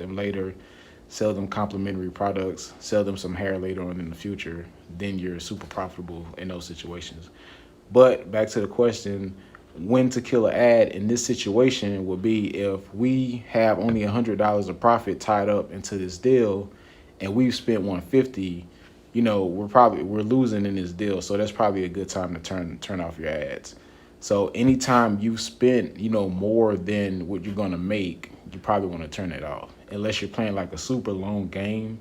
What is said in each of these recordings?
them later, sell them complimentary products, sell them some hair later on in the future, then you're super profitable in those situations. But back to the question, when to kill an ad in this situation would be if we have only $100 of profit tied up into this deal and we've spent 150, we're losing in this deal. So that's probably a good time to turn off your ads. So anytime you spent, more than what you're going to make, you probably want to turn it off. Unless you're playing like a super long game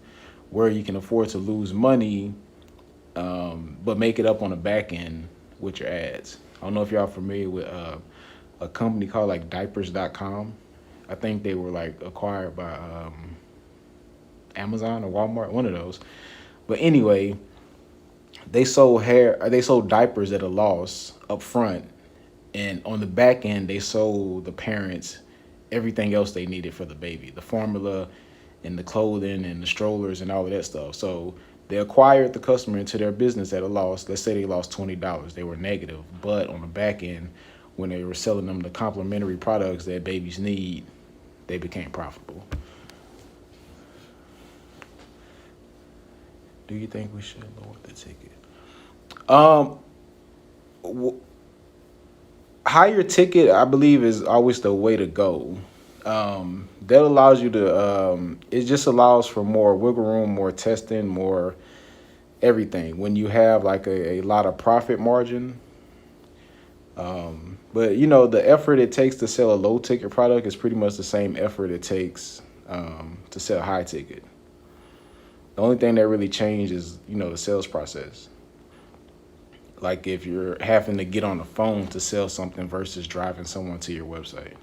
where you can afford to lose money, but make it up on the back end with your ads. I don't know if y'all familiar with a company called like diapers.com. I think they were like acquired by Amazon or Walmart, one of those. But anyway, they sold diapers at a loss up front, and on the back end they sold the parents everything else they needed for the baby, the formula and the clothing and the strollers and all of that stuff. So they acquired the customer into their business at a loss. Let's say they lost $20. They were negative. But on the back end, when they were selling them the complimentary products that babies need, they became profitable. Do you think we should lower the ticket? Higher ticket, I believe, is always the way to go. That allows you to, it just allows for more wiggle room, more testing, more everything when you have like a lot of profit margin. But the effort it takes to sell a low ticket product is pretty much the same effort it takes to sell high ticket. The only thing that really changed is the sales process. Like if you're having to get on the phone to sell something versus driving someone to your website.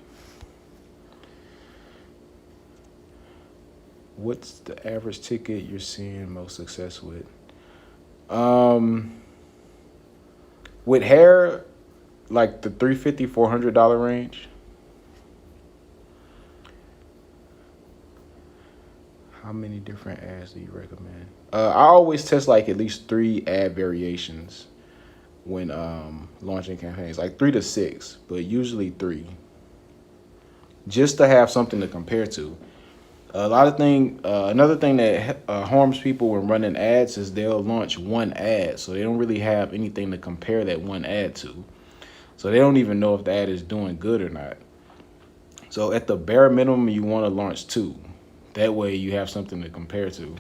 What's the average ticket you're seeing most success with? With hair, like the $350, $400 range. How many different ads do you recommend? I always test like at least 3 ad variations when launching campaigns, like 3 to 6, but usually 3, just to have something to compare to. Another thing that harms people when running ads is they'll launch one ad, so they don't really have anything to compare that one ad to. So they don't even know if the ad is doing good or not. So at the bare minimum, you want to launch 2. That way you have something to compare to.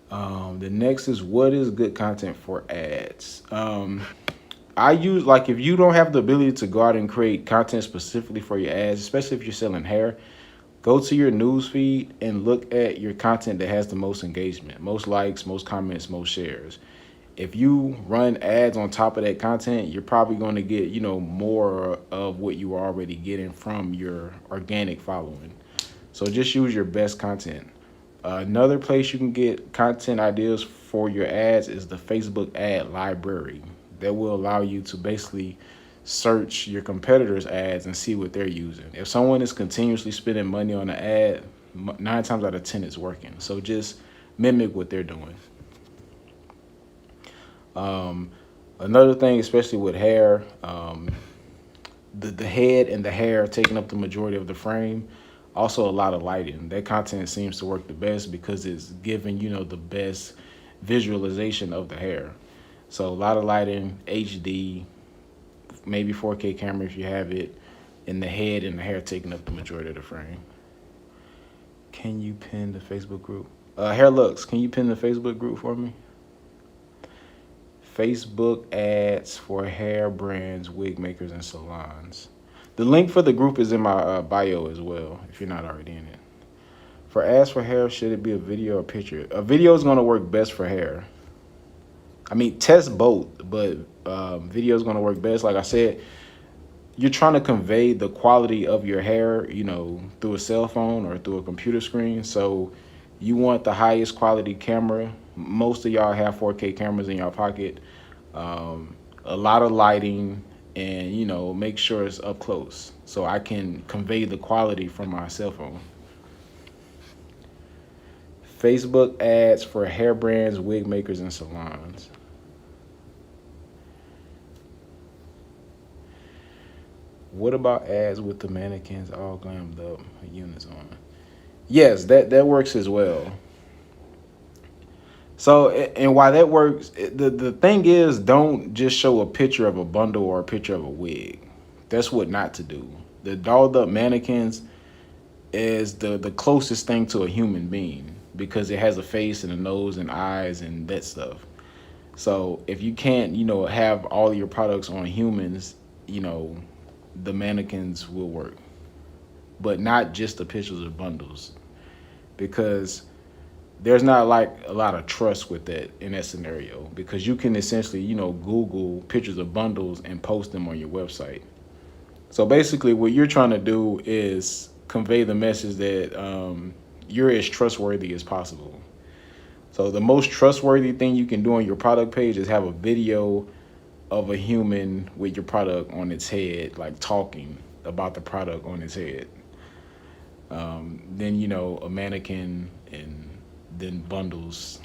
The next is, what is good content for ads? I use, like, if you don't have the ability to go out and create content specifically for your ads, especially if you're selling hair, go to your news feed and look at your content that has the most engagement, most likes, most comments, most shares. If you run ads on top of that content, you're probably going to get, more of what you are already getting from your organic following. So just use your best content. Another place you can get content ideas for your ads is the Facebook ad library. That will allow you to basically search your competitors' ads and see what they're using. If someone is continuously spending money on an ad, 9 times out of 10 it's working. So just mimic what they're doing. Another thing, especially with hair, the head and the hair taking up the majority of the frame. Also a lot of lighting. That content seems to work the best because it's giving, the best visualization of the hair. So a lot of lighting, HD, maybe 4K camera if you have it, and the head and the hair taking up the majority of the frame. Can you pin the Facebook group? Hair Looks, can you pin the Facebook group for me? Facebook ads for hair brands, wig makers, and salons. The link for the group is in my bio as well, if you're not already in it. For ads for hair, should it be a video or picture? A video is going to work best for hair. I mean, test both, but video is going to work best. Like I said, you're trying to convey the quality of your hair, through a cell phone or through a computer screen. So you want the highest quality camera. Most of y'all have 4K cameras in your pocket. A lot of lighting. And, make sure it's up close so I can convey the quality from my cell phone. Facebook ads for hair brands, wig makers, and salons. What about ads with the mannequins all glammed up with units on? Yes, that works as well. So, and why that works, the thing is, don't just show a picture of a bundle or a picture of a wig. That's what not to do. The dolled up mannequins is the closest thing to a human being because it has a face and a nose and eyes and that stuff. So if you can't, have all of your products on humans, you know, the mannequins will work, but not just the pictures of bundles because there's not like a lot of trust with that in that scenario because you can essentially, Google pictures of bundles and post them on your website. So basically, what you're trying to do is convey the message that you're as trustworthy as possible. So the most trustworthy thing you can do on your product page is have a video of a human with your product on its head, like talking about the product on its head. Then a mannequin and then bundles.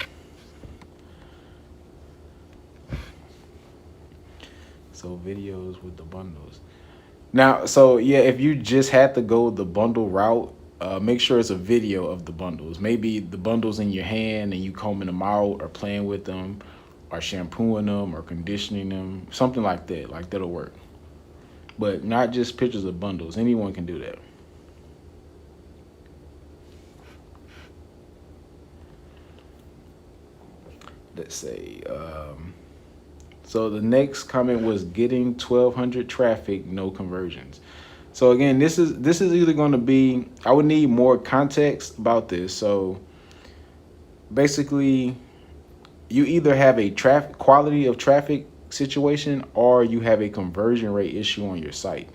So videos with the bundles. Now, so yeah, if you just had to go the bundle route, make sure it's a video of the bundles. Maybe the bundles in your hand and you combing them out or playing with them or shampooing them or conditioning them, something like that. Like that'll work. But not just pictures of bundles. Anyone can do that. Let's say, so the next comment was getting 1,200 traffic, no conversions. So again, this is either going to be, I would need more context about this. So basically, you either have a traffic quality of traffic situation or you have a conversion rate issue on your site.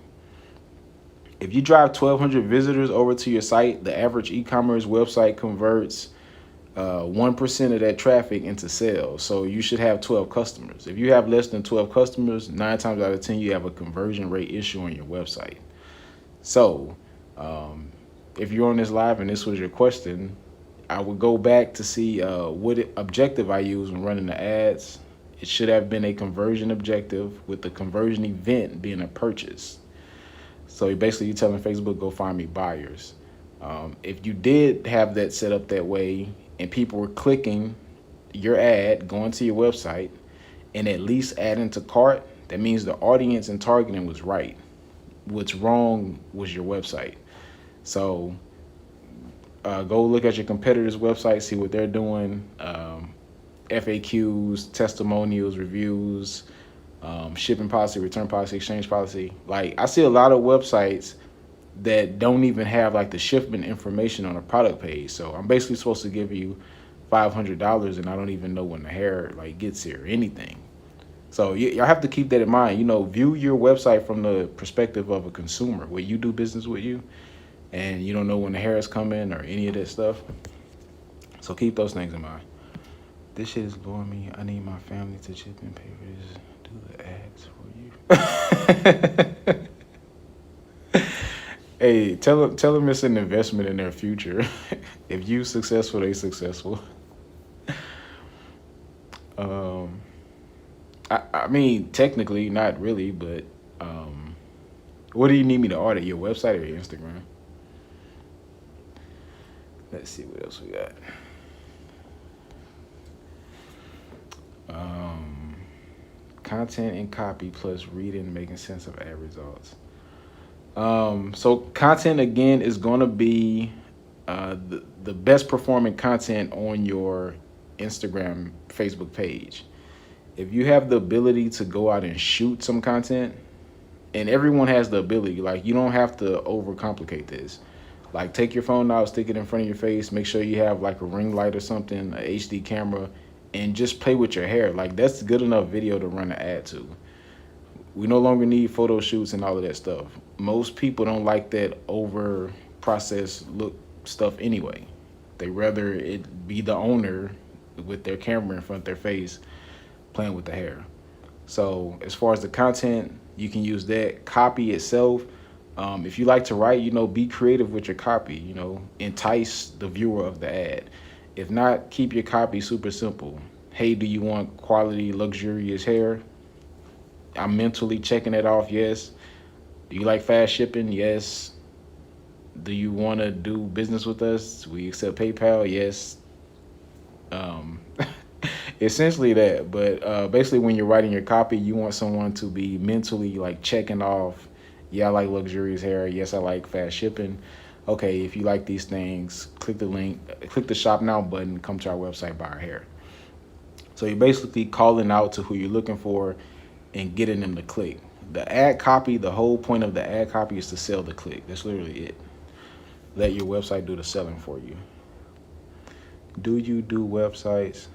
If you drive 1,200 visitors over to your site, the average e-commerce website converts 1% of that traffic into sales. So you should have 12 customers. If you have less than 12 customers, 9 times out of 10, you have a conversion rate issue on your website. So if you're on this live and this was your question, I would go back to see what objective I use when running the ads. It should have been a conversion objective with the conversion event being a purchase. So basically you're telling Facebook, go find me buyers. If you did have that set up that way and people were clicking your ad, going to your website, and at least adding to cart, that means the audience and targeting was right. What's wrong was your website. So go look at your competitors' website, see what they're doing. FAQs, testimonials, reviews, shipping policy, return policy, exchange policy. Like I see a lot of websites that don't even have like the shipment information on a product page. So I'm basically supposed to give you $500 and I don't even know when the hair like gets here or anything. So y'all have to keep that in mind. View your website from the perspective of a consumer. Will you do business with you? And you don't know when the hair is coming or any of that stuff. So keep those things in mind. This shit is blowing me. I need my family to chip in, pay for this. Do the ads for you. Hey, tell them it's an investment in their future. If you successful, they successful. I mean, technically, not really, but what do you need me to audit? Your website or your Instagram? Let's see what else we got. Content and copy plus reading, making sense of ad results. So content again is going to be the best performing content on your Instagram, Facebook page. If you have the ability to go out and shoot some content, and everyone has the ability, like you don't have to overcomplicate this. Like take your phone out, stick it in front of your face, make sure you have like a ring light or something, a HD camera, and just play with your hair. Like that's good enough video to run an ad to. We no longer need photo shoots and all of that stuff. Most people don't like that over processed look stuff anyway. They rather it be the owner with their camera in front of their face playing with the hair. So as far as the content, you can use that. Copy itself. If you like to write, be creative with your copy, entice the viewer of the ad. If not, keep your copy super simple. Hey, do you want quality, luxurious hair? I'm mentally checking it off, yes. Do you like fast shipping? Yes. Do you want to do business with us? We accept PayPal. Yes. Um, essentially that. But basically, when you're writing your copy, you want someone to be mentally like checking off. Yeah, I like luxurious hair. Yes, I like fast shipping. Okay, if you like these things, click the link, click the shop now button, come to our website, buy our hair. So you're basically calling out to who you're looking for and getting them to click. The ad copy, the whole point of the ad copy is to sell the click. That's literally it. Let your website do the selling for you. Do you do websites?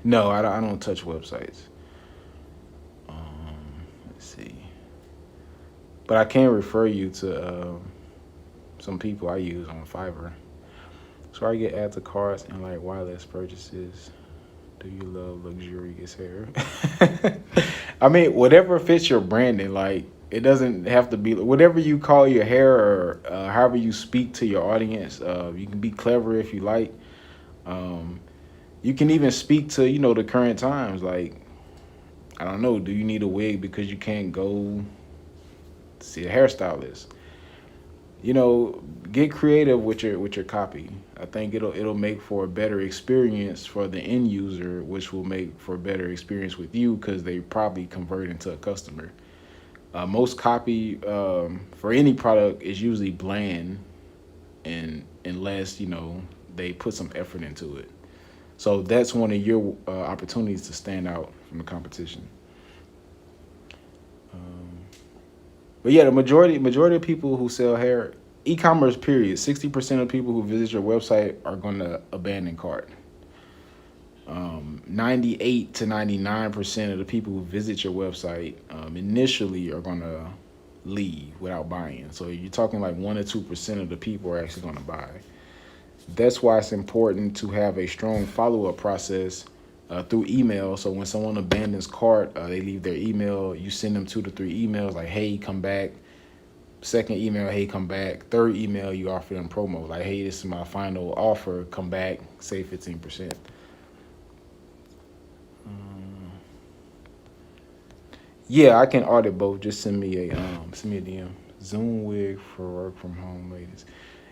No, I don't touch websites. Let's see. But I can refer you to some people I use on Fiverr. So I get add to carts and like wireless purchases. Do you love luxurious hair? I mean, whatever fits your branding. Like, it doesn't have to be whatever you call your hair or however you speak to your audience. You can be clever if you like. Um, you can even speak to the current times. Like, I don't know. Do you need a wig because you can't go see a hairstylist? Get creative with your copy. I think it'll make for a better experience for the end user, which will make for a better experience with you because they probably convert into a customer. Most copy for any product is usually bland, and unless they put some effort into it. So that's one of your opportunities to stand out from the competition. But yeah, the majority of people who sell hair, e-commerce period, 60% of people who visit your website are going to abandon cart. 98 to 99% of the people who visit your website initially are going to leave without buying. So you're talking like 1 or 2% of the people are actually going to buy. That's why it's important to have a strong follow-up process through email. So when someone abandons cart, they leave their email. You send them 2 to 3 emails like, hey, come back. Second email, hey, come back. Third email, you offer them promo like, hey, this is my final offer. Come back, save 15%. Yeah, I can audit both. Just send me a DM. Zoom wig for work from home ladies.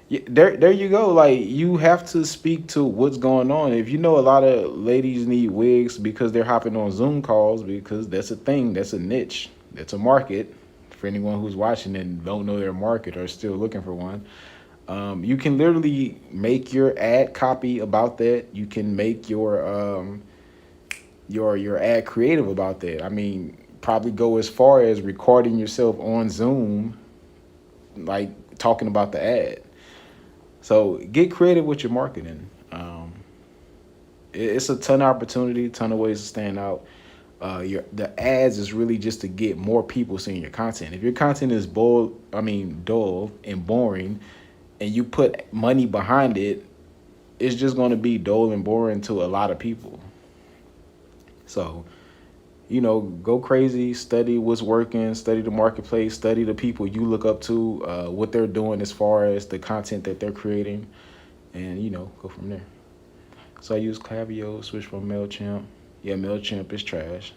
Yeah, there you go. Like, you have to speak to what's going on. If you know a lot of ladies need wigs because they're hopping on Zoom calls, because that's a thing, that's a niche, that's a market. For anyone who's watching and don't know their market or still looking for one, you can literally make your ad copy about that. You can make your ad creative about that. I mean, probably go as far as recording yourself on Zoom, like talking about the ad. So get creative with your marketing. It's a ton of opportunity, ton of ways to stand out. The ads is really just to get more people seeing your content. If your content is dull and boring, and you put money behind it, it's just going to be dull and boring to a lot of people. So, go crazy, study what's working, study the marketplace, study the people you look up to, what they're doing as far as the content that they're creating, and, go from there. So I use Klaviyo, switch from MailChimp. Yeah, MailChimp is trash.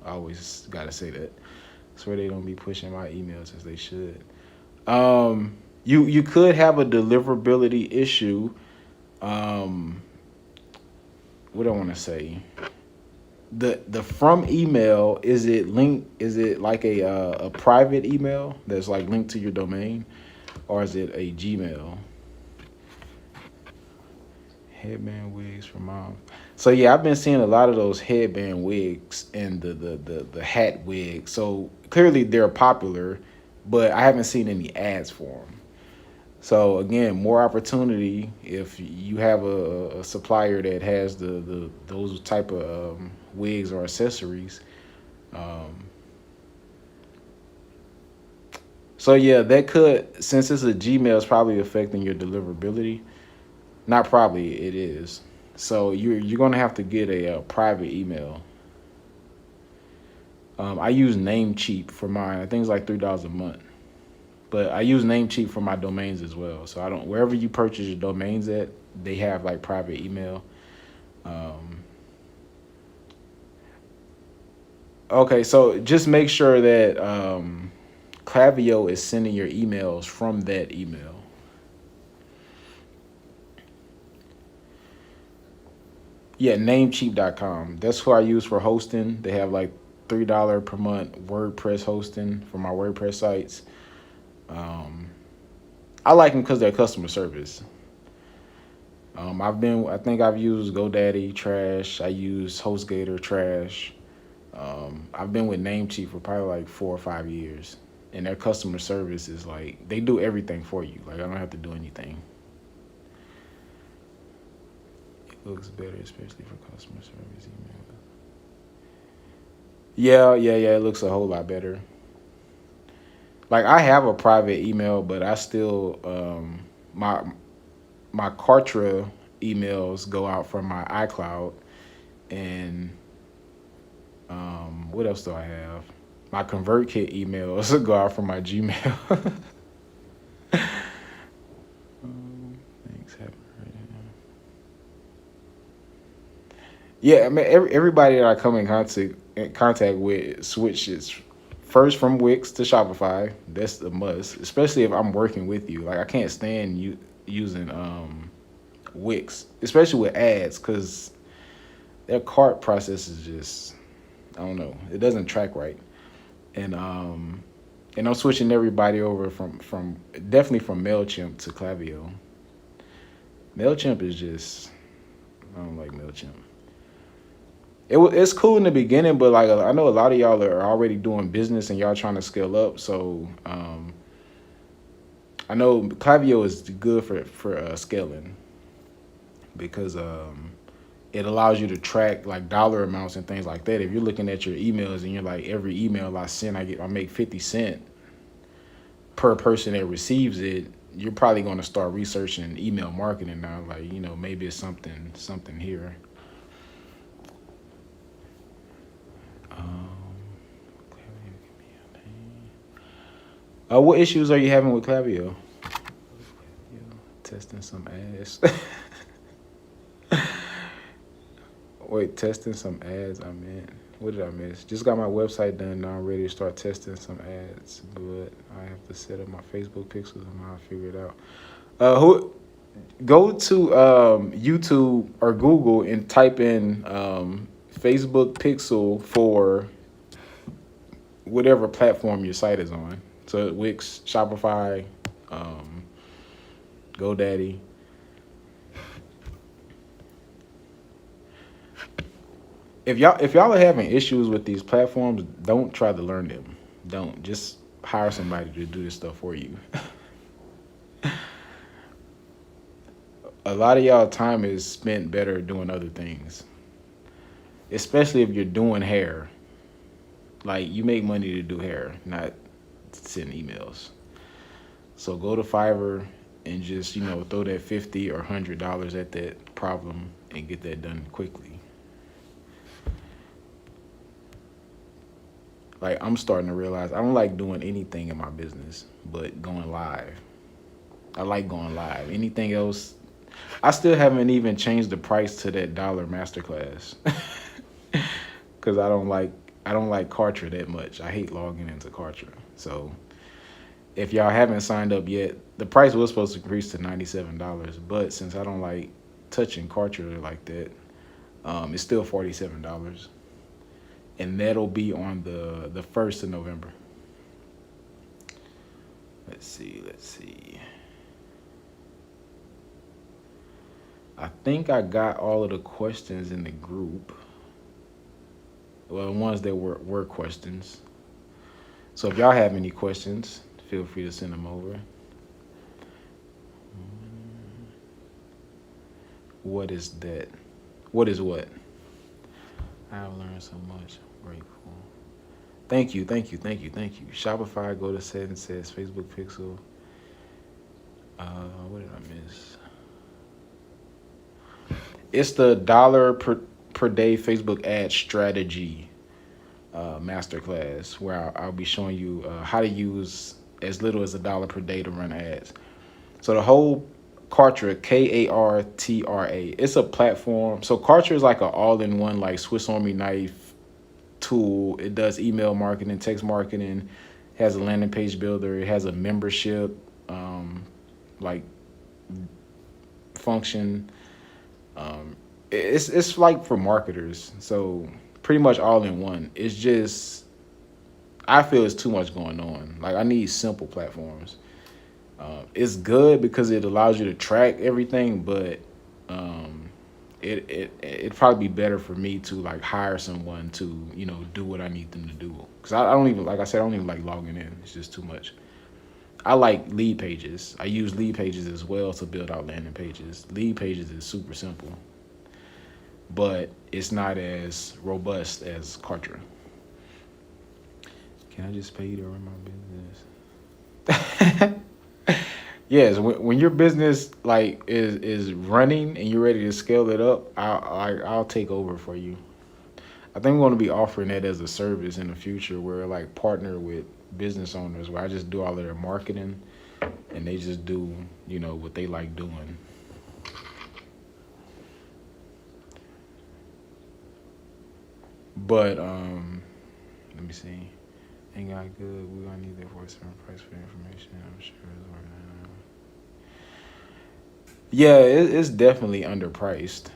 I always got to say that. I swear they don't be pushing my emails as they should. You could have a deliverability issue. What do I want to say? The from email, is it linked? Is it like a private email that's like linked to your domain, or is it a Gmail? Headband wigs for mom. So yeah, I've been seeing a lot of those headband wigs and the hat wigs. So clearly they're popular, but I haven't seen any ads for them. So again, more opportunity if you have a supplier that has those type of wigs or accessories. So yeah, that could, since it's a Gmail, it's probably affecting your deliverability. Not probably, it is. So you're gonna have to get a private email. I use Namecheap for mine. I think it's like $3 a month. But I use Namecheap for my domains as well. So I don't, wherever you purchase your domains at, they have like private email. Okay, so just make sure that Klaviyo is sending your emails from that email. Yeah, namecheap.com. That's who I use for hosting. They have like $3 per month WordPress hosting for my WordPress sites. Um, I like them because they're customer service. I think I've used GoDaddy, trash. I use HostGator, trash. I've been with Namecheap for probably like 4 or 5 years, and their customer service is like they do everything for you. Like I don't have to do anything. It looks better, especially for customer service email. Yeah. It looks a whole lot better. Like I have a private email, but I still my Kartra emails go out from my iCloud, and what else do I have? My ConvertKit emails go out from my Gmail. Thanks, happy birthday. Yeah, I mean everybody that I come in contact with switches first from Wix to Shopify. That's the must, especially if I'm working with you. Like I can't stand you using Wix, especially with ads, because their cart process is just I don't know. It doesn't track right, and I'm switching everybody over from definitely from Mailchimp to Klaviyo. Mailchimp is just I don't like Mailchimp. It's cool in the beginning, but like I know a lot of y'all are already doing business and y'all trying to scale up. So I know Klaviyo is good for scaling because it allows you to track like dollar amounts and things like that. If you're looking at your emails and you're like every email I send, I make 50 cents per person that receives it. You're probably going to start researching email marketing now. Like maybe it's something here. What issues are you having with Klaviyo? Testing some ads. Wait, testing some ads. I meant. What did I miss? Just got my website done. Now I'm ready to start testing some ads. But I have to set up my Facebook pixels and I'll figure it out. Go to YouTube or Google and type in Facebook pixel for whatever platform your site is on. So Wix, Shopify, GoDaddy. If y'all are having issues with these platforms, don't try to learn them. Don't just hire somebody to do this stuff for you. A lot of y'all time is spent better doing other things, especially if you're doing hair. Like you make money to do hair, not send emails. So go to Fiverr and just throw that $50 or $100 at that problem and get that done quickly. Like I'm starting to realize I don't like doing anything in my business but going live. I like going live. Anything else, I still haven't even changed the price to that dollar masterclass because I don't like Kartra that much. I hate logging into Kartra. So if y'all haven't signed up yet, the price was supposed to increase to $97, but since I don't like touching Kartra like that, it's still $47, and that'll be on the 1st of November. Let's see. I think I got all of the questions in the group. Well, the ones that were questions. So if y'all have any questions, feel free to send them over. What is that? What is what? I've learned so much. I'm grateful. Thank you. Shopify, go to settings, says Facebook pixel. What did I miss? It's the dollar per day Facebook ad strategy masterclass where I'll be showing you how to use as little as $1 per day to run ads. So the whole Kartra, Kartra, it's a platform. So Kartra is like an all-in-one like Swiss Army knife tool. It does email marketing, text marketing, has a landing page builder, it has a membership like function. It's like for marketers. So pretty much all in one. It's just I feel it's too much going on. Like I need simple platforms. It's good because it allows you to track everything, but um, it'd probably be better for me to like hire someone to do what I need them to do. Because I don't even like I said I don't even like logging in. It's just too much. I like lead pages. I use lead pages as well to build out landing pages. Lead pages is super simple, but it's not as robust as Kartra. Can I just pay you to run my business? Yes, when your business like is running and you're ready to scale it up, I'll take over for you. I think we're going to be offering that as a service in the future, where like partner with business owners, where I just do all of their marketing, and they just do what they like doing. But let me see. Ain't got good. We're gonna need that for a certain price for information. I'm sure it's working out. Yeah, it's definitely underpriced.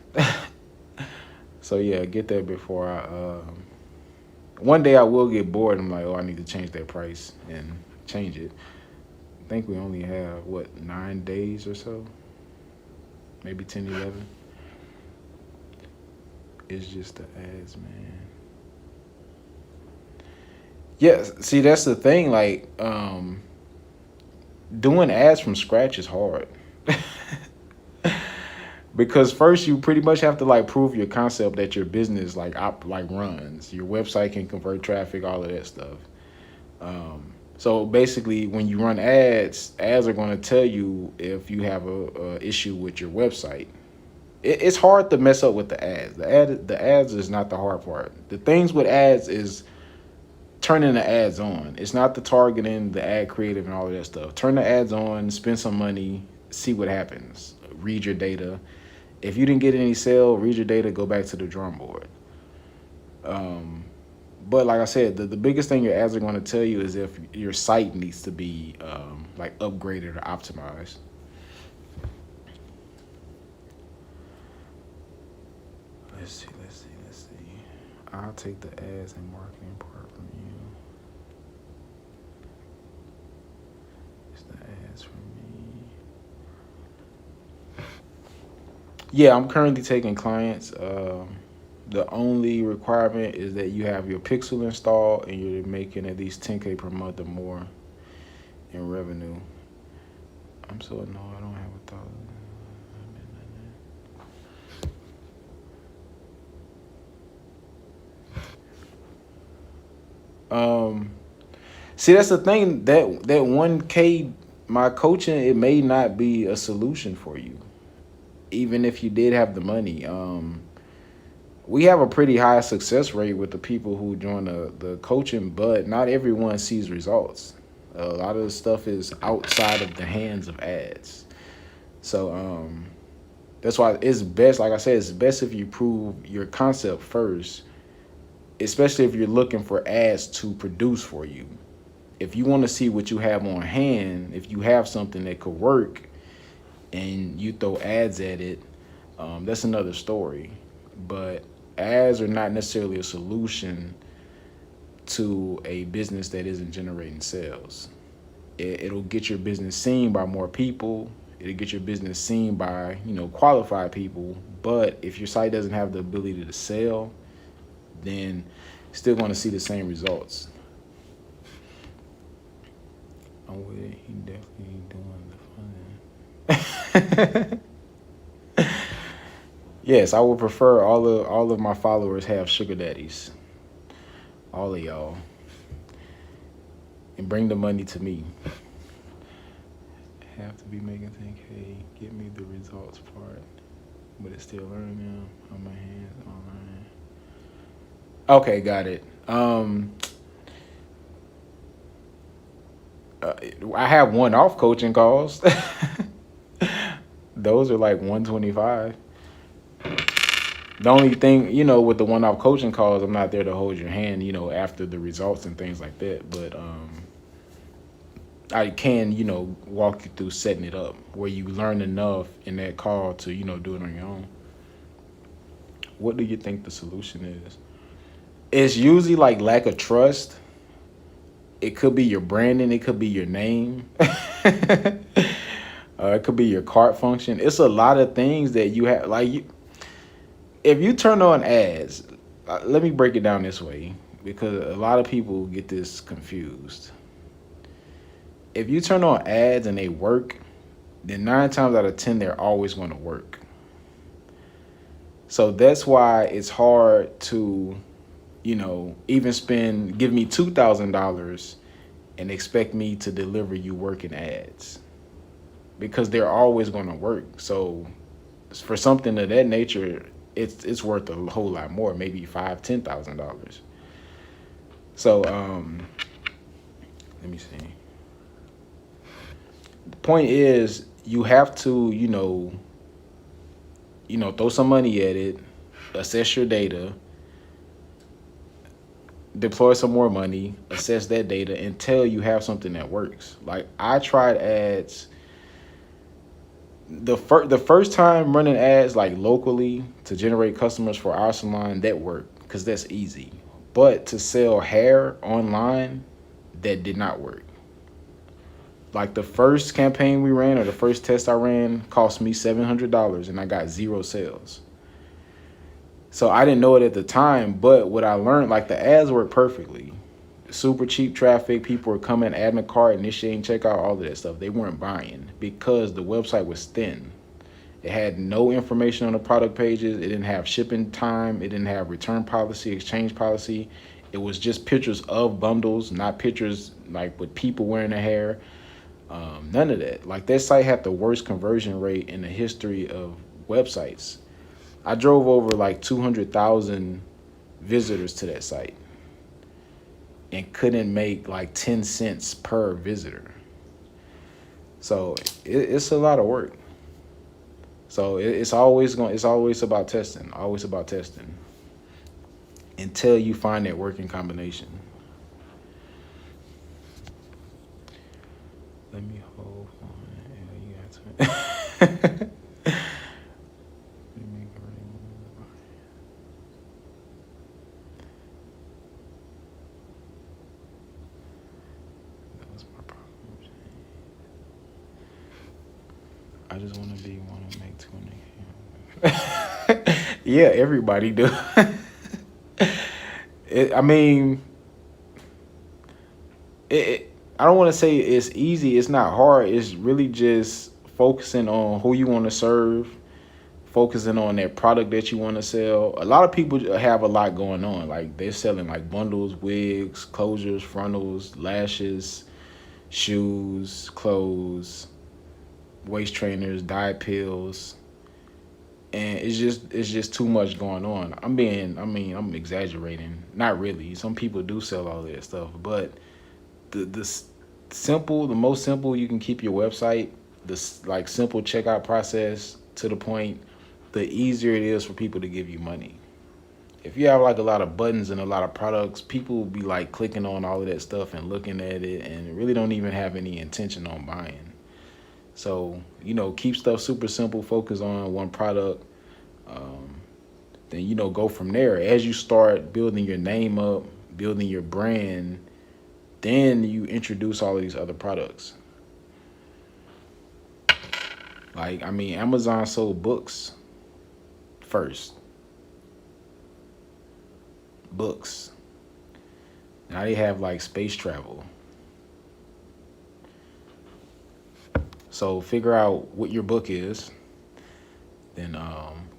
So yeah, get that before I. One day I will get bored. I'm like, oh, I need to change that price and change it. I think we only have what 9 days or so, maybe 10, 11. It's just the ads, man. Yes, see that's the thing. Like, doing ads from scratch is hard. Because first you pretty much have to like prove your concept that your business like runs. Your website can convert traffic, all of that stuff. So basically, when you run ads are going to tell you if you have a issue with your website. It's hard to mess up with the ads. The ads is not the hard part. The things with ads is turning the ads on. It's not the targeting, the ad creative, and all of that stuff. Turn the ads on, spend some money, see what happens. Read your data. If you didn't get any sale, read your data, go back to the drawing board. But like I said, the biggest thing your ads are going to tell you is if your site needs to be like upgraded or optimized. Let's see. I'll take the ads and marketing part from you. It's the ads from me. Yeah, I'm currently taking clients. The only requirement is that you have your pixel installed and you're making at least 10K per month or more in revenue. I'm so annoyed I don't have a thought. See, that's the thing, that 1K, my coaching, it may not be a solution for you, even if you did have the money. We have a pretty high success rate with the people who join the coaching, but not everyone sees results. A lot of the stuff is outside of the hands of ads. So that's why it's best, like I said, it's best if you prove your concept first, especially if you're looking for ads to produce for you. If you want to see what you have on hand, if you have something that could work and you throw ads at it, that's another story. But ads are not necessarily a solution to a business that isn't generating sales. It'll get your business seen by more people. It'll get your business seen by, qualified people. But if your site doesn't have the ability to sell, then you're still going to see the same results. I'm with it. He definitely doing the fun. Yes, I would prefer all of my followers have sugar daddies. All of y'all. And bring the money to me. Have to be making 10K. Get me the results part. But it's still learning now on my hands online. Okay, got it. I have one-off coaching calls. Those are like 125. The only thing, with the one-off coaching calls, I'm not there to hold your hand, after the results and things like that. But I can, walk you through setting it up where you learn enough in that call to, do it on your own. What do you think the solution is? It's usually like lack of trust. It could be your branding. It could be your name. It could be your cart function. It's a lot of things that you have. Like if you turn on ads, let me break it down this way because a lot of people get this confused. If you turn on ads and they work, then 9 times out of 10 they're always going to work. So that's why it's hard to, even give me $2,000 and expect me to deliver you working ads because they're always going to work. So for something of that nature, it's worth a whole lot more, maybe $5,000-$10,000. So let me see. The point is you have to, throw some money at it, assess your data, deploy some more money, assess that data until you have something that works. Like I tried ads. The first time running ads like locally to generate customers for our salon, that worked because that's easy. But to sell hair online, that did not work. Like the first campaign we ran or the first test I ran cost me $700 and I got 0 sales. So I didn't know it at the time, but what I learned, like the ads work perfectly. Super cheap traffic, people were coming, adding a cart, initiating checkout, all of that stuff. They weren't buying because the website was thin. It had no information on the product pages. It didn't have shipping time. It didn't have return policy, exchange policy. It was just pictures of bundles, not pictures like with people wearing their hair. None of that. Like that site had the worst conversion rate in the history of websites. I drove over like 200,000 visitors to that site and couldn't make like 10 cents per visitor. So it's a lot of work. So it's always about testing, until you find that working combination. Let me hold on. You got to. I just want to make 200. Yeah, everybody do. I don't want to say it's easy. It's not hard. It's really just focusing on who you want to serve, focusing on that product that you want to sell. A lot of people have a lot going on. Like they're selling like bundles, wigs, closures, frontals, lashes, shoes, clothes, waist trainers, diet pills, and it's just too much going on. I'm exaggerating. Not really. Some people do sell all that stuff, but the most simple you can keep your website, like simple checkout process to the point, the easier it is for people to give you money. If you have like a lot of buttons and a lot of products, people will be like clicking on all of that stuff and looking at it and really don't even have any intention on buying. So, keep stuff super simple, focus on one product. Then, go from there. As you start building your name up, building your brand, then you introduce all of these other products. Like, Amazon sold books first. Books. Now they have like space travel. So figure out what your book is, then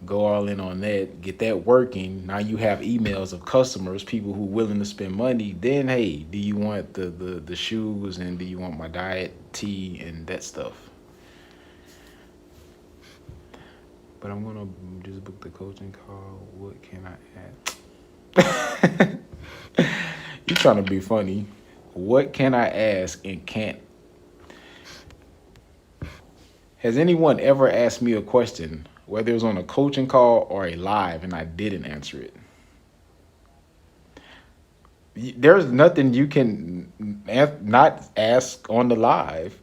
go all in on that, get that working. Now you have emails of customers, people who are willing to spend money. Then, hey, do you want the shoes and do you want my diet tea and that stuff? But I'm going to just book the coaching call. What can I add? You're trying to be funny. What can I ask and can't? Has anyone ever asked me a question, whether it was on a coaching call or a live, and I didn't answer it? There's nothing you can not ask on the live,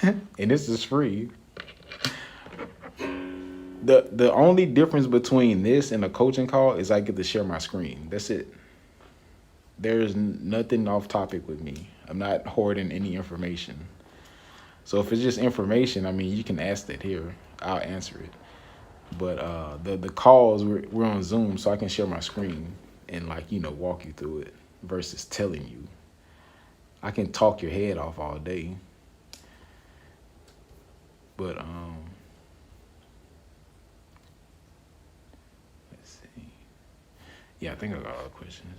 and this is free. The only difference between this and a coaching call is I get to share my screen. That's it. There's nothing off topic with me. I'm not hoarding any information. So if it's just information, I mean, you can ask that here. I'll answer it. But the calls, we're on Zoom, so I can share my screen and like, walk you through it versus telling you. I can talk your head off all day. But let's see. Yeah, I think I got all the questions.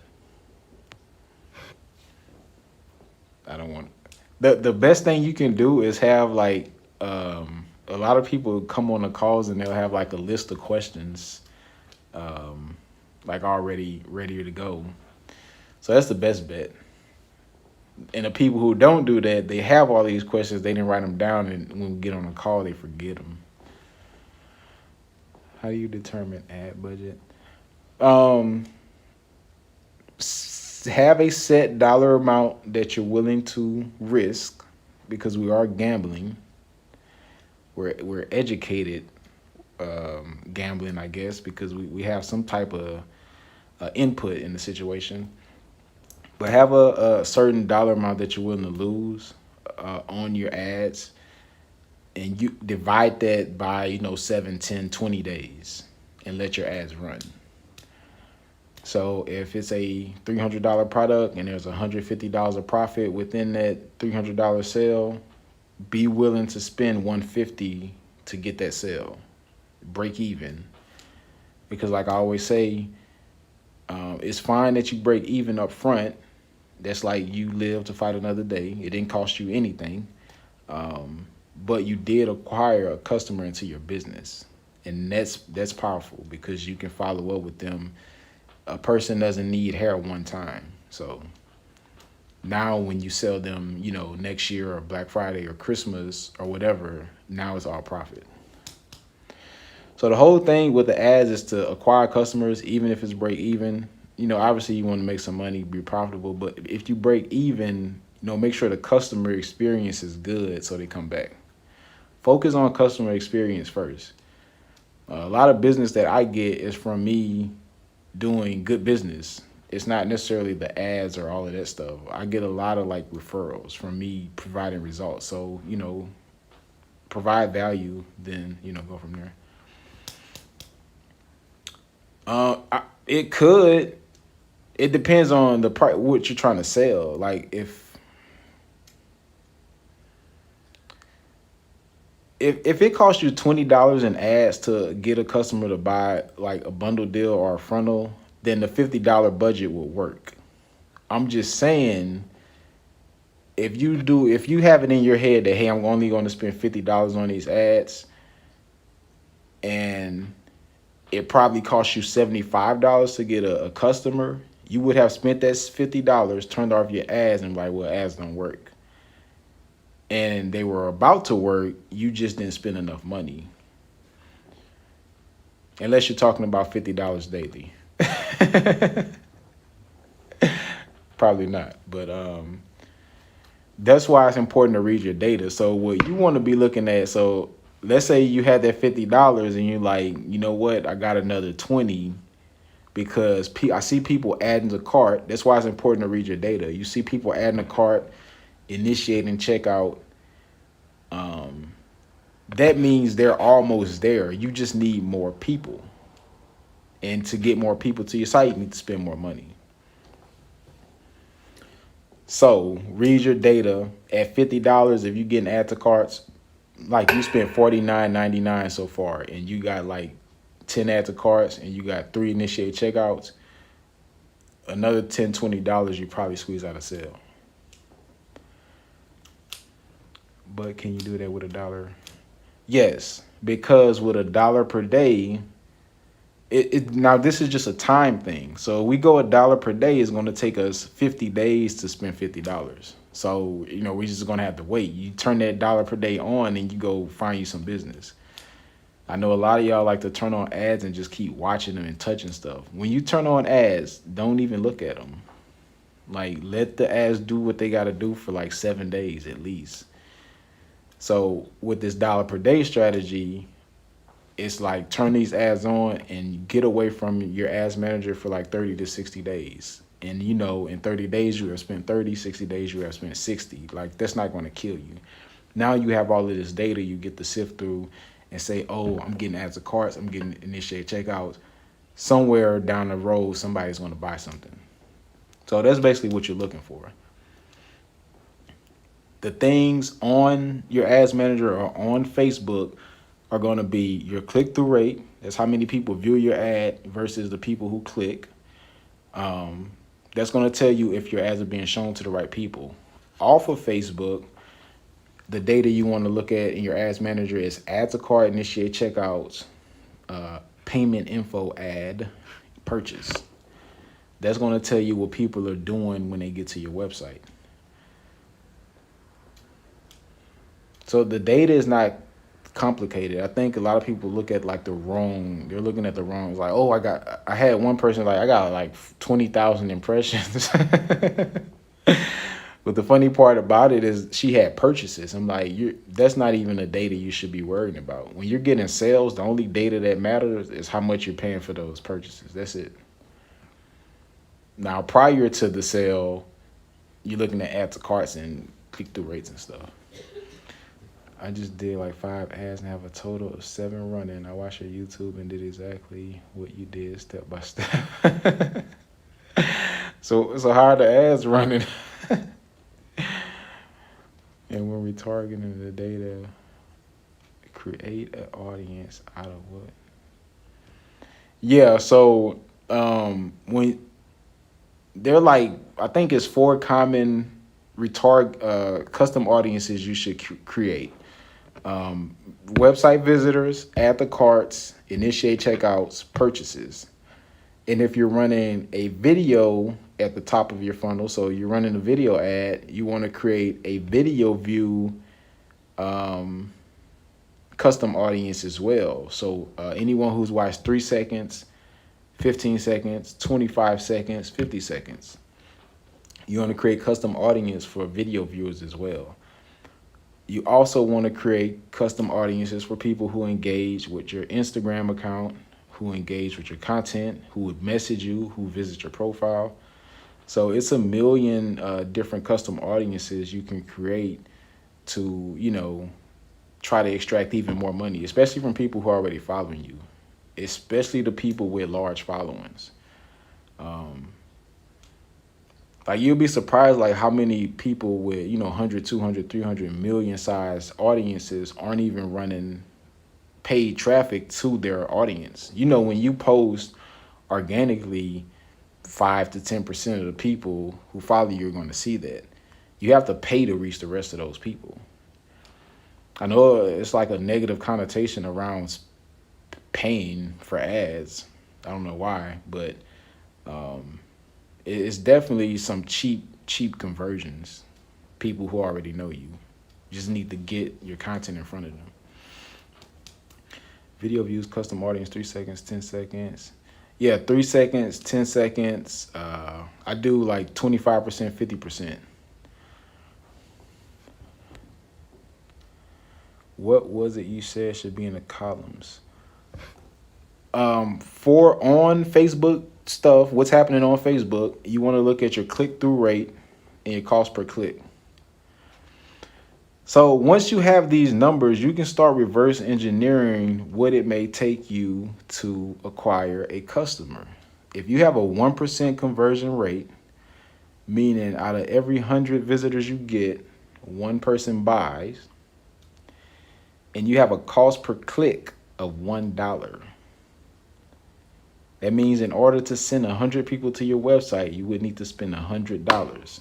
I don't want the best thing you can do is have like a lot of people come on the calls and they'll have like a list of questions like already ready to go. So that's the best bet. And the people who don't do that, they have all these questions, they didn't write them down, and when we get on a call, they forget them. How do you determine ad budget? Have a set dollar amount that you're willing to risk, because we are gambling. We're educated gambling, I guess, because we have some type of input in the situation. But have a certain dollar amount that you're willing to lose on your ads, and you divide that by 7, 10, 20 days and let your ads run. So if it's a $300 product and there's $150 of profit within that $300 sale, be willing to spend $150 to get that sale, break even. Because like I always say, it's fine that you break even up front. That's like you live to fight another day. It didn't cost you anything, but you did acquire a customer into your business, and that's powerful because you can follow up with them. A person doesn't need hair one time, so now when you sell them, next year or Black Friday or Christmas or whatever, now it's all profit. So the whole thing with the ads is to acquire customers, even if it's break even. Obviously you want to make some money, be profitable, but if you break even, make sure the customer experience is good so they come back. Focus on customer experience first. A lot of business that I get is from me doing good business. It's not necessarily the ads or all of that stuff. I get a lot of like referrals from me providing results. So, provide value, then, go from there. It depends on the price, what you're trying to sell. Like if it costs you $20 in ads to get a customer to buy like a bundle deal or a frontal, then the $50 budget will work. I'm just saying, if you have it in your head that, hey, I'm only going to spend $50 on these ads, and it probably costs you $75 to get a customer, you would have spent that $50, turned off your ads, and like, well, ads don't work. And they were about to work, you just didn't spend enough money. Unless you're talking about $50 daily. Probably not. But that's why it's important to read your data. So what you want to be looking at, so let's say you had that $50 and you're like, you know what, I got another 20 because I see people adding to cart. That's why it's important to read your data. You see people adding a cart, initiating checkout. That means they're almost there. You just need more people. And to get more people to your site, you need to spend more money. So read your data. At $50, if you're getting add to carts, like you spent $49.99 so far, and you got like 10 add to carts, and you got 3 initiate checkouts, another $10, $20 you probably squeeze out of sale. But can you do that with $1? Yes, because with $1 per day, now this is just a time thing. So we go $1 per day, is going to take us 50 days to spend $50. So, we're just going to have to wait. You turn that $1 per day on and you go find you some business. I know a lot of y'all like to turn on ads and just keep watching them and touching stuff. When you turn on ads, don't even look at them. Like, let the ads do what they got to do for like 7 days at least. So with this $1 per day strategy, it's like turn these ads on and get away from your ads manager for like 30 to 60 days. And you know, in 30 days you have spent 30, 60 days you have spent 60. Like that's not going to kill you. Now you have all of this data you get to sift through and say, oh, I'm getting ads to carts, I'm getting initiate checkouts. Somewhere down the road, somebody's going to buy something. So that's basically what you're looking for. The things on your ads manager or on Facebook are going to be your click-through rate. That's how many people view your ad versus the people who click. That's going to tell you if your ads are being shown to the right people. Off of Facebook, the data you want to look at in your ads manager is add to cart, initiate checkouts, payment info ad, purchase. That's going to tell you what people are doing when they get to your website. So the data is not complicated. I think a lot of people look at like they're looking at the wrong, it's like, oh, I had one person like, I got like 20,000 impressions. But the funny part about it is she had purchases. I'm like, that's not even the data you should be worrying about. When you're getting sales, the only data that matters is how much you're paying for those purchases. That's it. Now, prior to the sale, you're looking at add to carts and click-through rates and stuff. I just did like 5 ads and have a total of 7 running. I watched your YouTube and did exactly what you did step by step. So how are the ads running? And when retargeting the data, create an audience out of what? Yeah, so when they're like, I think it's 4 common custom audiences you should create. Website visitors, add to carts, initiate checkouts, purchases. And if you're running a video at the top of your funnel, so you're running a video ad, you want to create a video view custom audience as well. So anyone who's watched 3 seconds, 15 seconds, 25 seconds, 50 seconds. You want to create custom audience for video viewers as well. You also want to create custom audiences for people who engage with your Instagram account, who engage with your content, who would message you, who visit your profile. So it's a million different custom audiences you can create to, you know, try to extract even more money, especially from people who are already following you, especially the people with large followings. Like you'll be surprised like how many people with, 100, 200, 300 million size audiences aren't even running paid traffic to their audience. When you post organically, 5 to 10% of the people who follow you are going to see that. You have to pay to reach the rest of those people. I know it's like a negative connotation around paying for ads. I don't know why, but it's definitely some cheap conversions. People who already know you. You just need to get your content in front of them. Video views, custom audience, 3 seconds, 10 seconds. Yeah, 3 seconds, 10 seconds. I do like 25%, 50%. What was it you said should be in the columns? For on Facebook stuff, what's happening on Facebook, you want to look at your click-through rate and your cost per click. So once you have these numbers, you can start reverse engineering what it may take you to acquire a customer. If you have a 1% conversion rate, meaning out of every 100 visitors you get, 1 person buys, and you have a cost per click of $1. That means in order to send 100 people to your website, you would need to spend $100.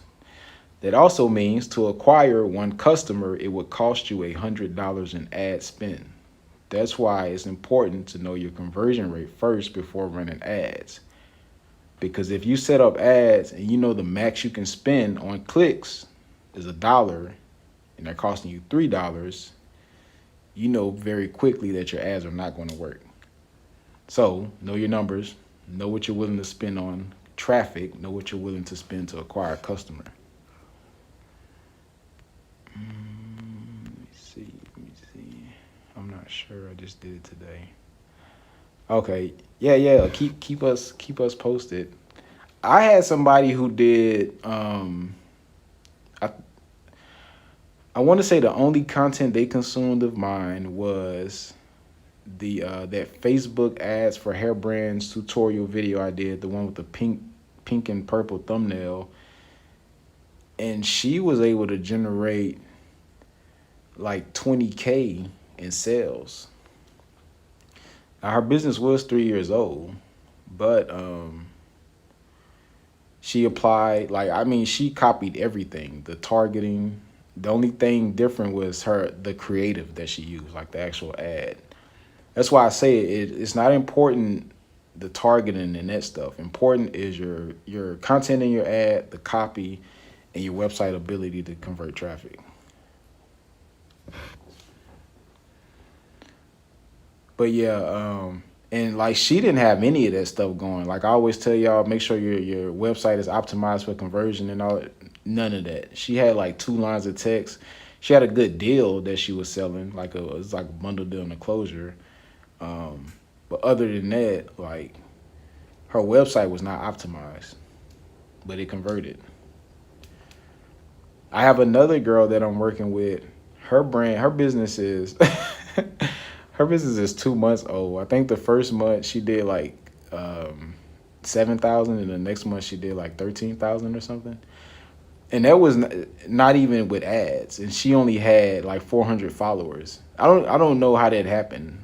That also means to acquire 1 customer, it would cost you $100 in ad spend. That's why it's important to know your conversion rate first before running ads. Because if you set up ads and you know the max you can spend on clicks is $1 and they're costing you $3, you know very quickly that your ads are not going to work. So know your numbers, know what you're willing to spend on traffic, know what you're willing to spend to acquire a customer. Let me see. I'm not sure. I just did it today. Okay. Yeah, yeah. Keep us posted. I had somebody who did I I want to say the only content they consumed of mine was the that Facebook ads for hair brands tutorial video I did, the one with the pink and purple thumbnail, and she was able to generate like 20K in sales. Now, her business was 3 years old, but she applied, like, I mean, she copied everything, the targeting. The only thing different was the creative that she used, like the actual ad. That's why I say it's not important the targeting and that stuff. Important is your content in your ad, the copy, and your website ability to convert traffic. But yeah, and like she didn't have any of that stuff going. Like I always tell y'all, make sure your website is optimized for conversion and all. None of that. She had like 2 lines of text. She had a good deal that she was selling, like it was like a bundle deal in the closure. Um, but other than that, like her website was not optimized, but it converted. I have another girl that I'm working with. Her business is her business is 2 months old. I think the first month she did like 7,000, and the next month she did like 13,000 or something. And that was not even with ads. And she only had like 400 followers. I don't know how that happened.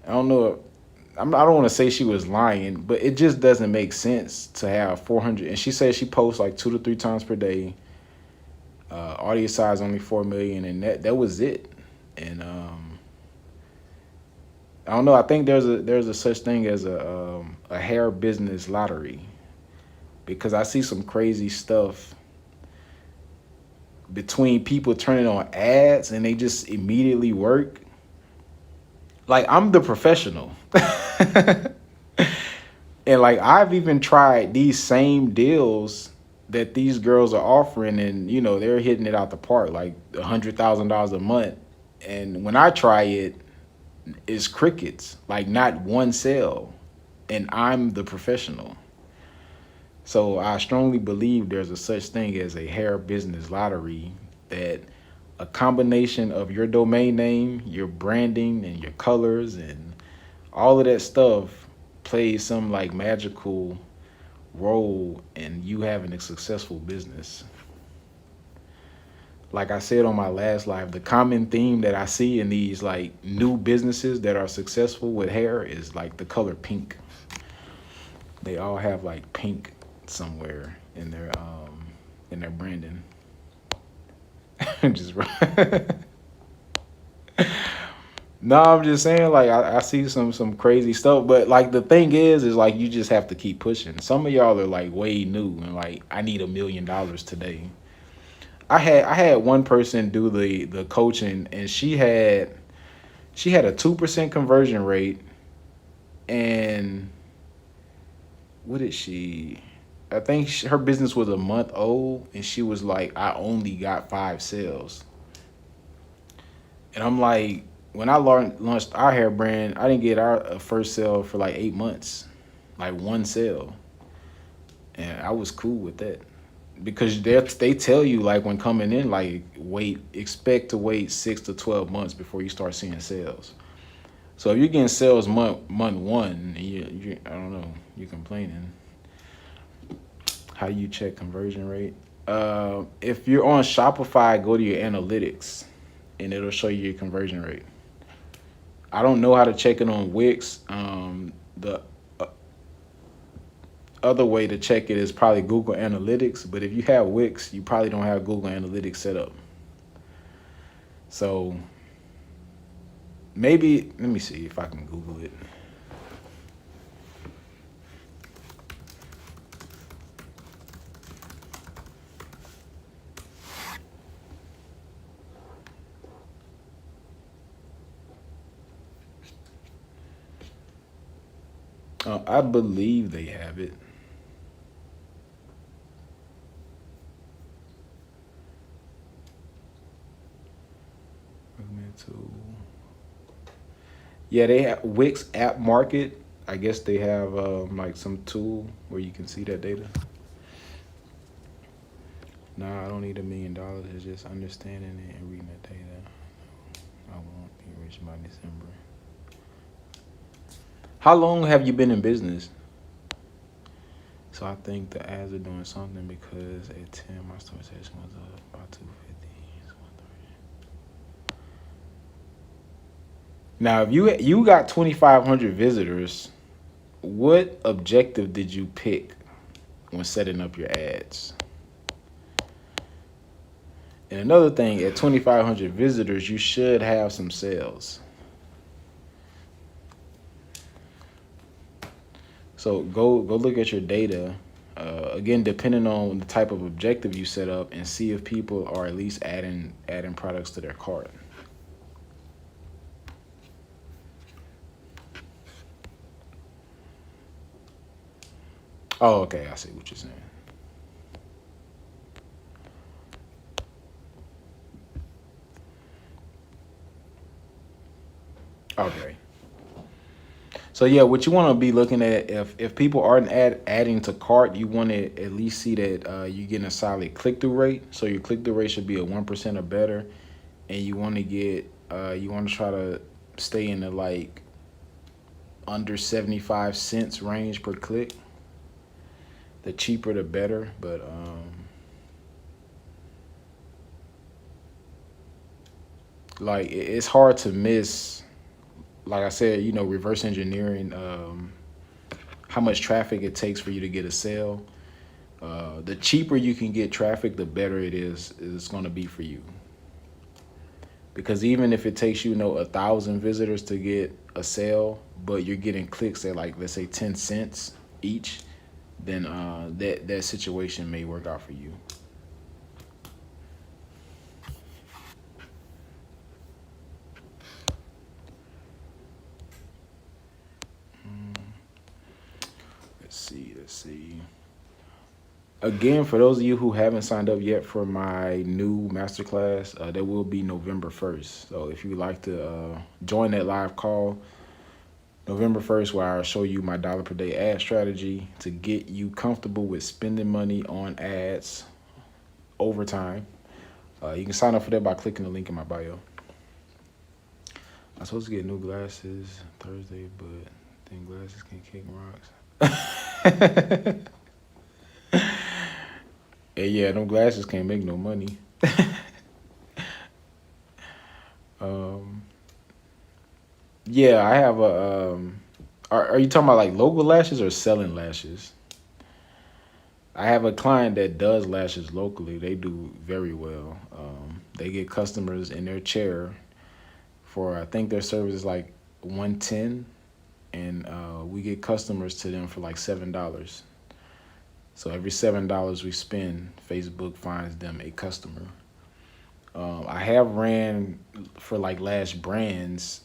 I don't know. I don't want to say she was lying, but it just doesn't make sense to have 400. And she says she posts like 2 to 3 times per day. Audience size only 4 million, and that was it. And I don't know. I think there's a such thing as a hair business lottery, because I see some crazy stuff between people turning on ads and they just immediately work. Like I'm the professional. And like I've even tried these same deals that these girls are offering, and they're hitting it out the park, like $100,000 a month. And when I try it, it's crickets, like not one sale, and I'm the professional. So I strongly believe there's a such thing as a hair business lottery, that a combination of your domain name, your branding, and your colors, and all of that stuff plays some like magical role in you having a successful business. Like I said on my last live, the common theme that I see in these like new businesses that are successful with hair is like the color pink. They all have like pink somewhere in their branding. Just no, I'm just saying, like I see some crazy stuff, but like the thing is like you just have to keep pushing. Some of y'all are like way new and like I need $1 million today. I had one person do the coaching, and she had a 2% conversion rate, and what did she? I think her business was a month old, and she was like, I only got 5 sales. And I'm like, when I launched our hair brand, I didn't get our first sale for like 8 months, like one sale, and I was cool with that, because they tell you like when coming in, like expect to wait 6 to 12 months before you start seeing sales. So if you're getting sales month one, and you I don't know, you're complaining. How do you check conversion rate? If you're on Shopify, go to your analytics, and it'll show you your conversion rate. I don't know how to check it on Wix. The other way to check it is probably Google Analytics, but if you have Wix, you probably don't have Google Analytics set up. So maybe, let me see if I can Google it. I believe they have it. Yeah, they have Wix App Market. I guess they have like some tool where you can see that data. Nah, I don't need $1 million. It's just understanding it and reading the data. I won't be rich by December. How long have you been in business? So I think the ads are doing something because at 10 my store session was up about 250. Now, if you got 2,500 visitors, what objective did you pick when setting up your ads? And another thing, at 2,500 visitors, you should have some sales. So go look at your data. Again, depending on the type of objective you set up, and see if people are at least adding products to their cart. Oh, okay, I see what you're saying. Okay. So yeah, what you want to be looking at, if people aren't adding to cart, you want to at least see that you're getting a solid click through rate. So your click through rate should be at 1% or better, and you want to get you want to try to stay in the like under 75 cents range per click. The cheaper the better, but like it's hard to miss. Like I said, reverse engineering how much traffic it takes for you to get a sale. The cheaper you can get traffic, the better it's going to be for you. Because even if it takes you, 1,000 visitors to get a sale, but you're getting clicks at like, let's say 10 cents each, then that situation may work out for you. Let's see. Again, for those of you who haven't signed up yet for my new masterclass, that will be November 1st. So if you'd like to join that live call, November 1st, where I'll show you my dollar per day ad strategy to get you comfortable with spending money on ads over time. You can sign up for that by clicking the link in my bio. I'm supposed to get new glasses Thursday, but then glasses can kick rocks. And yeah, them glasses can't make no money. Yeah, I have a. Are you talking about like logo lashes or selling lashes? I have a client that does lashes locally. They do very well. They get customers in their chair for, I think their service is like 110, and we get customers to them for like $7. So every $7 we spend, Facebook finds them a customer. I have ran for like lash brands,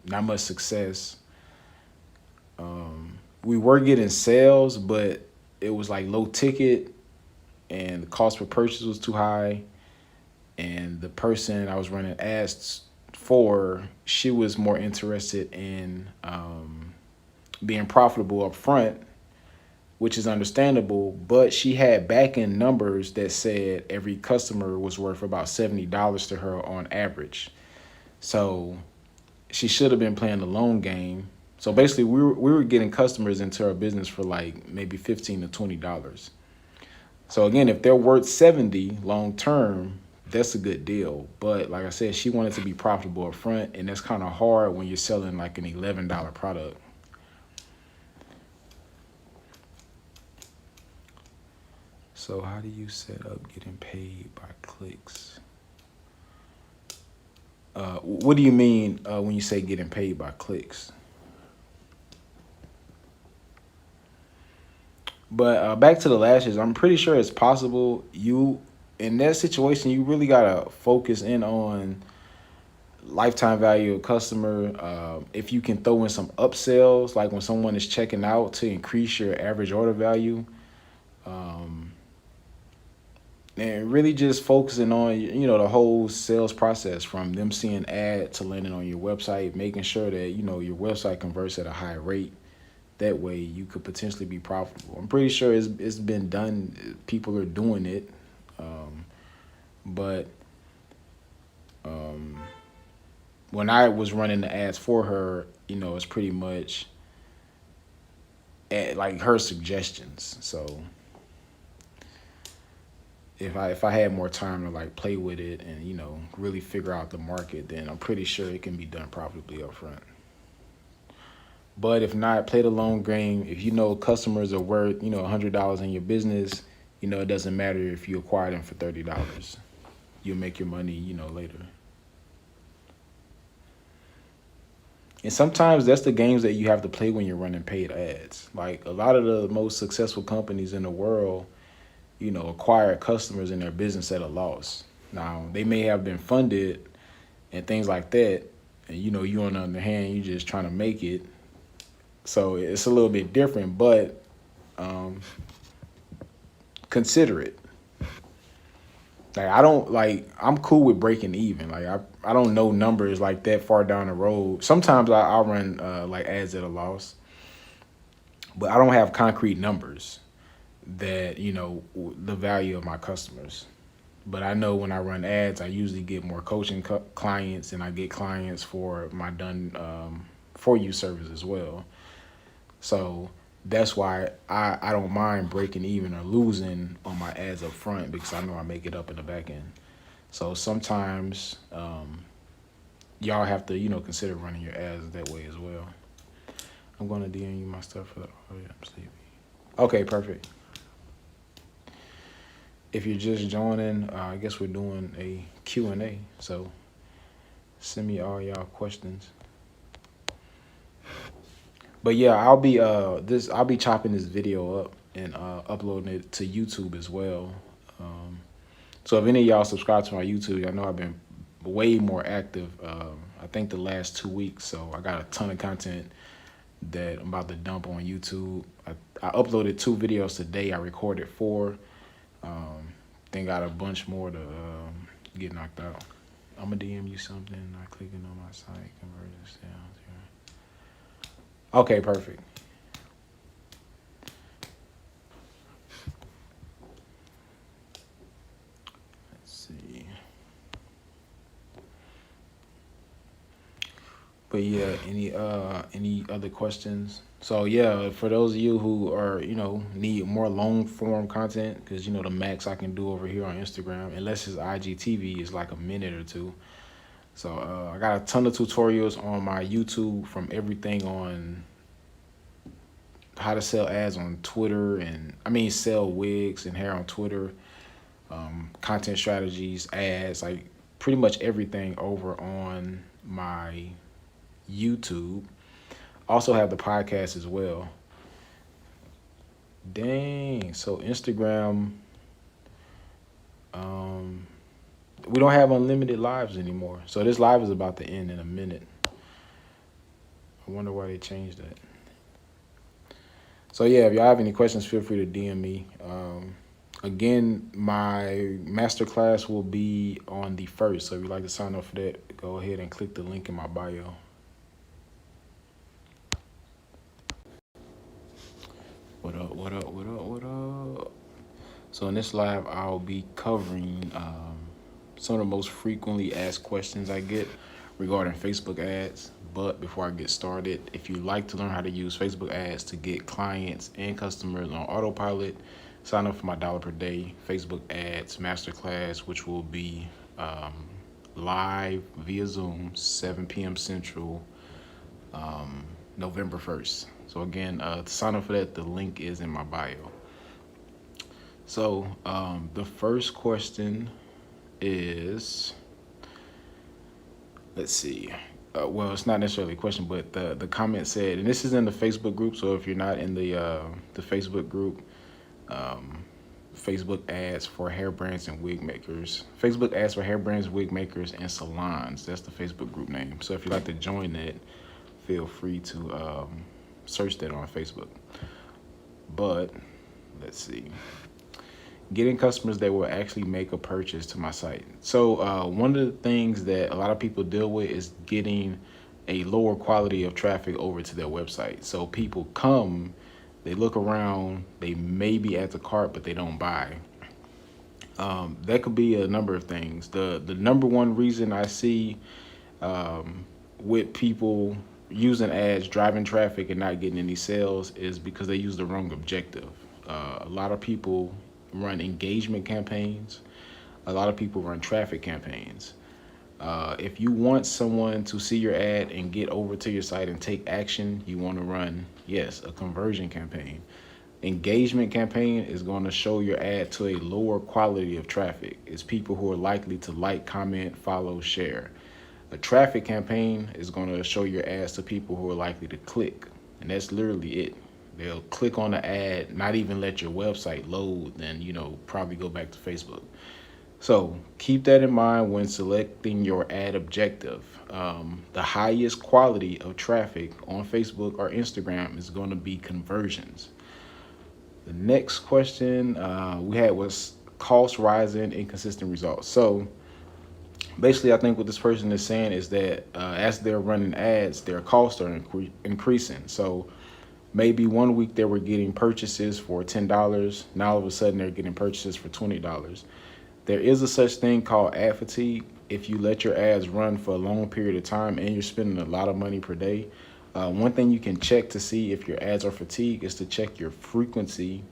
not much success. We were getting sales, but it was like low ticket, and the cost per purchase was too high. And the person I was running ads for, she was more interested in being profitable up front, which is understandable, but she had back-end numbers that said every customer was worth about $70 to her on average. So she should have been playing the long game. So basically, we were getting customers into our business for like maybe $15 to $20. So again, if they're worth 70 long term, that's a good deal. But like I said, she wanted to be profitable up front, and that's kind of hard when you're selling like an $11 product. So how do you set up getting paid by clicks? What do you mean when you say getting paid by clicks? But back to the lashes, I'm pretty sure it's possible. In that situation, you really gotta focus in on lifetime value of customer. If you can throw in some upsells, like when someone is checking out, to increase your average order value. and really just focusing on, the whole sales process from them seeing ad to landing on your website, making sure that your website converts at a high rate. That way you could potentially be profitable. I'm pretty sure it's been done. People are doing it, but um, when I was running the ads for her, it's pretty much like her suggestions. So if I had more time to like play with it and really figure out the market, then I'm pretty sure it can be done profitably up front. But if not, play the long game. If customers are worth $100 in your business, it doesn't matter if you acquire them for $30. You'll make your money later. And sometimes that's the games that you have to play when you're running paid ads. Like a lot of the most successful companies in the world, acquire customers in their business at a loss. Now, they may have been funded and things like that. And, you on the other hand, you're just trying to make it. So it's a little bit different, but consider it. I'm cool with breaking even. Like I don't know numbers like that far down the road. Sometimes I'll run like ads at a loss, but I don't have concrete numbers that the value of my customers. But I know when I run ads, I usually get more coaching clients, and I get clients for my done for you service as well. So that's why I don't mind breaking even or losing on my ads up front, because I know I make it up in the back end. So sometimes y'all have to consider running your ads that way as well. I'm gonna DM you my stuff for the audio. I'm sleepy. Okay, perfect. If you're just joining, I guess we're doing a Q&A. So send me all y'all questions. But yeah, I'll be chopping this video up and uploading it to YouTube as well. So if any of y'all subscribe to my YouTube, I know I've been way more active. I think the last 2 weeks. So I got a ton of content that I'm about to dump on YouTube. I uploaded 2 videos today. I recorded 4. Then got a bunch more to get knocked out. I'm gonna DM you something. Not clicking on my site. Conversion sounds. Okay, perfect. Let's see. But yeah, any other questions? So yeah, for those of you who are need more long form content, because the max I can do over here on Instagram, unless it's IGTV, is like a minute or 2. So I got a ton of tutorials on my YouTube, from everything on how to sell ads on Twitter, and sell wigs and hair on Twitter, content strategies, ads, like pretty much everything over on my YouTube. Also have the podcast as well. Dang. So Instagram, we don't have unlimited lives anymore. So this live is about to end in a minute. I wonder why they changed that. So yeah, if y'all have any questions, feel free to DM me. Again, my masterclass will be on the 1st. So if you'd like to sign up for that, go ahead and click the link in my bio. What up, what up, what up, what up? So in this live, I'll be covering some of the most frequently asked questions I get regarding Facebook ads. But before I get started, if you'd like to learn how to use Facebook ads to get clients and customers on autopilot, sign up for my $1 per day Facebook ads masterclass, which will be live via Zoom, 7 p.m. Central, November 1st. So again, to sign up for that, the link is in my bio. So the first question is, let's see. Well, it's not necessarily a question, but the comment said, and this is in the Facebook group. So if you're not in the Facebook group, Facebook ads for hair brands and wig makers. Facebook ads for hair brands, wig makers, and salons. That's the Facebook group name. So if you'd like to join that, feel free to search that on Facebook. But let's see. getting customers that will actually make a purchase to my site. So one of the things that a lot of people deal with is getting a lower quality of traffic over to their website. So people come, they look around, they may be at the cart, but they don't buy. That could be a number of things. The number one reason I see with people using ads, driving traffic, and not getting any sales is because they use the wrong objective. A lot of people run engagement campaigns. A lot of people run traffic campaigns. If you want someone to see your ad and get over to your site and take action, you want to run, yes, a conversion campaign. Engagement campaign is going to show your ad to a lower quality of traffic. It's people who are likely to like, comment, follow, share. A traffic campaign is going to show your ads to people who are likely to click, and that's literally it. They'll click on the ad, not even let your website load, then probably go back to Facebook. So keep that in mind when selecting your ad objective. The highest quality of traffic on Facebook or Instagram is going to be conversions. The next question we had was cost rising, inconsistent results. So basically, I think what this person is saying is that as they're running ads, their costs are increasing. So maybe one week they were getting purchases for $10. Now all of a sudden they're getting purchases for $20. There is a such thing called ad fatigue. If you let your ads run for a long period of time and you're spending a lot of money per day, one thing you can check to see if your ads are fatigued is to check your frequency